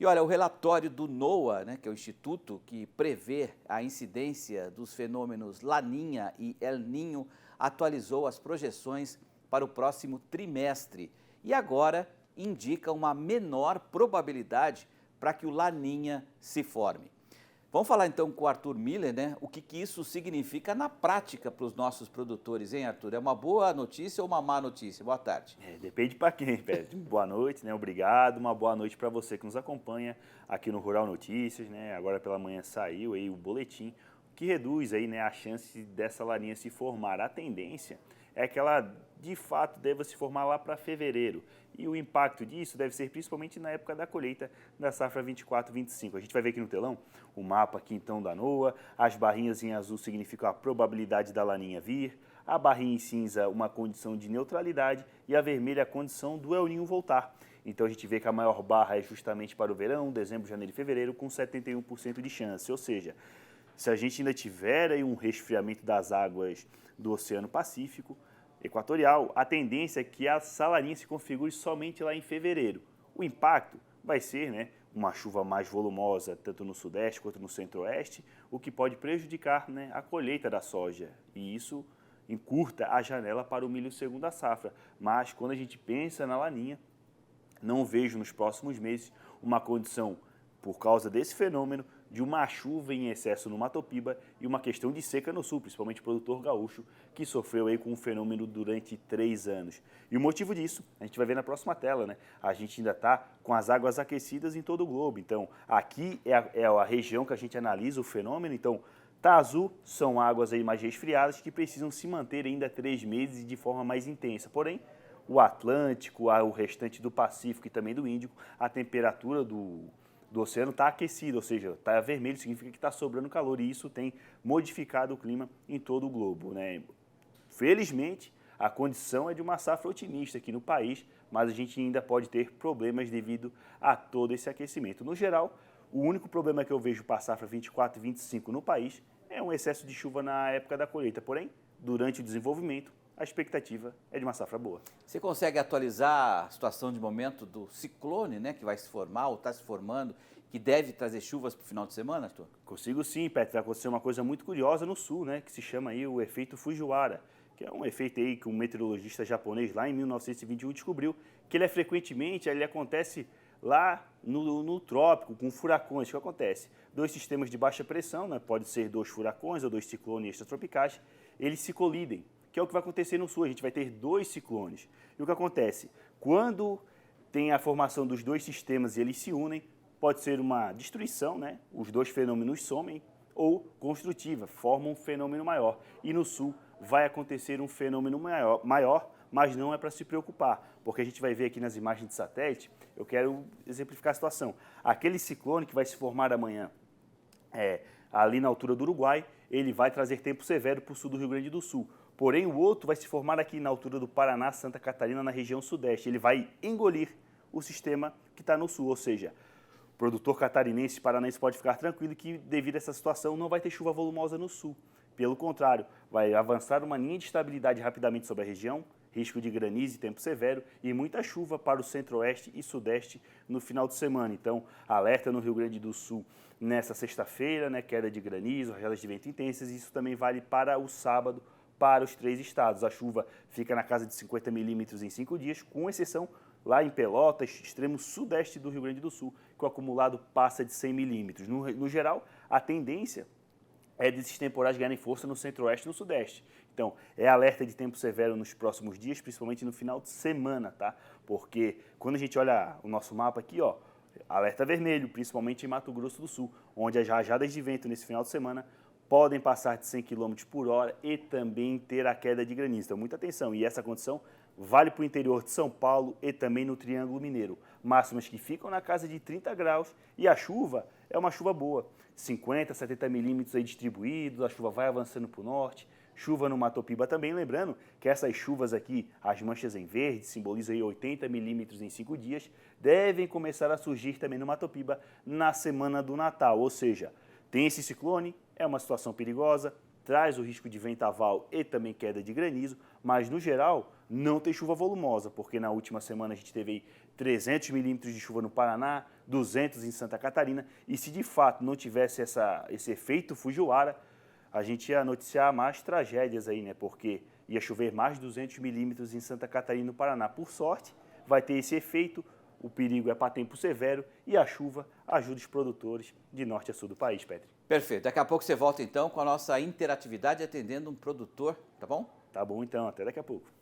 E olha, o relatório do NOAA, né, que é o instituto que prevê a incidência dos fenômenos Laninha e El Ninho, atualizou as projeções para o próximo trimestre e agora indica uma menor probabilidade para que o Laninha se forme. Vamos falar então com o Arthur Miller, né? O que isso significa na prática para os nossos produtores, hein, Arthur? É uma boa notícia ou uma má notícia? Boa tarde. Depende para quem, Pedro. Boa noite, né? Obrigado. Uma boa noite para você que nos acompanha aqui no Rural Notícias, né? Agora pela manhã saiu aí o boletim que reduz aí, né, a chance dessa laninha se formar. A tendência é que ela de fato deva se formar lá para fevereiro. E o impacto disso deve ser principalmente na época da colheita da safra 24-25. A gente vai ver aqui no telão o mapa aqui então da NOAA, as barrinhas em azul significam a probabilidade da laninha vir, a barrinha em cinza uma condição de neutralidade e a vermelha a condição do El Ninho voltar. Então a gente vê que a maior barra é justamente para o verão, dezembro, janeiro e fevereiro, com 71% de chance. Ou seja, se a gente ainda tiver aí um resfriamento das águas do Oceano Pacífico Equatorial, a tendência é que a laninha se configure somente lá em fevereiro. O impacto vai ser, né, uma chuva mais volumosa, tanto no sudeste quanto no centro-oeste, o que pode prejudicar, né, a colheita da soja. E isso encurta a janela para o milho segunda safra. Mas quando a gente pensa na laninha, não vejo nos próximos meses uma condição, por causa desse fenômeno, de uma chuva em excesso no Mato Piba e uma questão de seca no sul, principalmente o produtor gaúcho, que sofreu aí com o fenômeno durante 3 anos. E o motivo disso, a gente vai ver na próxima tela, né? A gente ainda está com as águas aquecidas em todo o globo. Então, aqui é a região que a gente analisa o fenômeno. Então, tá azul, são águas aí mais resfriadas que precisam se manter ainda 3 meses e de forma mais intensa. Porém, o Atlântico, o restante do Pacífico e também do Índico, a temperatura do oceano está aquecido, ou seja, está vermelho, significa que está sobrando calor e isso tem modificado o clima em todo o globo, né? Felizmente, a condição é de uma safra otimista aqui no país, mas a gente ainda pode ter problemas devido a todo esse aquecimento. No geral, o único problema que eu vejo para a safra 24 e 25 no país é um excesso de chuva na época da colheita, porém, durante o desenvolvimento, a expectativa é de uma safra boa. Você consegue atualizar a situação de momento do ciclone, né, que vai se formar ou está se formando, que deve trazer chuvas para o final de semana, Arthur? Consigo sim, Petro. Vai acontecer uma coisa muito curiosa no sul, né, que se chama aí o efeito Fujiwara, que é um efeito aí que um meteorologista japonês lá em 1921 descobriu, que ele acontece lá no trópico, com furacões. O que acontece? 2 sistemas de baixa pressão, né, pode ser 2 furacões ou 2 ciclones extratropicais, eles se colidem, que é o que vai acontecer no sul. A gente vai ter 2 ciclones. E o que acontece? Quando tem a formação dos 2 sistemas e eles se unem, pode ser uma destruição, né? Os 2 fenômenos somem, ou construtiva, formam um fenômeno maior. E no sul vai acontecer um fenômeno maior, mas não é para se preocupar, porque a gente vai ver aqui nas imagens de satélite, eu quero exemplificar a situação. Aquele ciclone que vai se formar amanhã, ali na altura do Uruguai, ele vai trazer tempo severo para o sul do Rio Grande do Sul. Porém, o outro vai se formar aqui na altura do Paraná, Santa Catarina, na região sudeste. Ele vai engolir o sistema que está no sul, ou seja, o produtor catarinense e paranaense pode ficar tranquilo que, devido a essa situação, não vai ter chuva volumosa no sul. Pelo contrário, vai avançar uma linha de estabilidade rapidamente sobre a região, risco de granizo e tempo severo e muita chuva para o centro-oeste e sudeste no final de semana. Então, alerta no Rio Grande do Sul nessa sexta-feira, né, queda de granizo, rajadas de vento intensas, e isso também vale para o sábado, para os 3 estados. A chuva fica na casa de 50 milímetros em 5 dias, com exceção lá em Pelotas, extremo sudeste do Rio Grande do Sul, que o acumulado passa de 100 milímetros. No geral, a tendência é desses temporais ganharem força no centro-oeste e no sudeste. Então, é alerta de tempo severo nos próximos dias, principalmente no final de semana, tá? Porque quando a gente olha o nosso mapa aqui, ó, alerta vermelho, principalmente em Mato Grosso do Sul, onde as rajadas de vento nesse final de semana podem passar de 100 km por hora e também ter a queda de granizo. Então, muita atenção. E essa condição vale para o interior de São Paulo e também no Triângulo Mineiro. Máximas que ficam na casa de 30 graus e a chuva é uma chuva boa. 50, 70 milímetros aí distribuídos, a chuva vai avançando para o norte. Chuva no Mato Piba também, lembrando que essas chuvas aqui, as manchas em verde, simbolizam aí 80 milímetros em 5 dias, devem começar a surgir também no Mato Piba na semana do Natal. Ou seja, tem esse ciclone, é uma situação perigosa, traz o risco de vendaval e também queda de granizo, mas no geral não tem chuva volumosa, porque na última semana a gente teve 300 milímetros de chuva no Paraná, 200 em Santa Catarina, e se de fato não tivesse esse efeito Fujiwara, a gente ia noticiar mais tragédias aí, né? Porque ia chover mais de 200 milímetros em Santa Catarina e no Paraná. Por sorte, vai ter esse efeito, o perigo é para tempo severo e a chuva ajuda os produtores de norte a sul do país, Petri. Perfeito. Daqui a pouco você volta então com a nossa interatividade atendendo um produtor, tá bom? Tá bom então, até daqui a pouco.